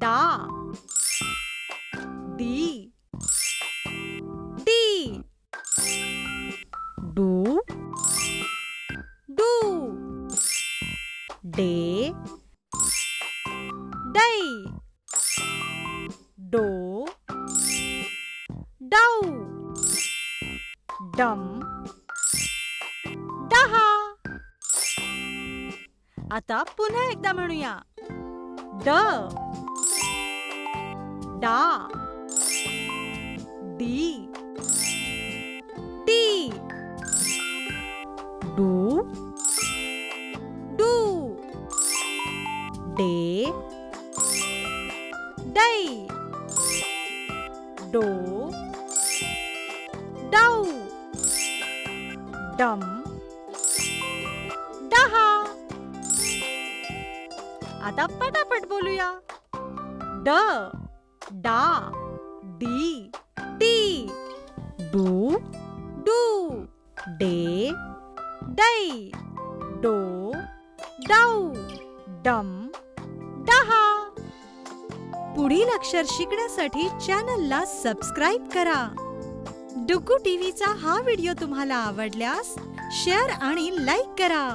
डा डी डी डू डू डे डै डो डौ डम डहा. आता पुन्हा एकदा म्हणूया. ड डा डी टी डू डू डे दै डो डौ डम डहा. आता पटापट बोलूया. ड डा डी टी डू डू डे दै डो डौ डम डहा. पुढील अक्षर शिकण्यासाठी चॅनलला सबस्क्राईब करा. डुग्गू टीव्हीचा हा व्हिडिओ तुम्हाला आवडल्यास शेअर आणि लाईक करा.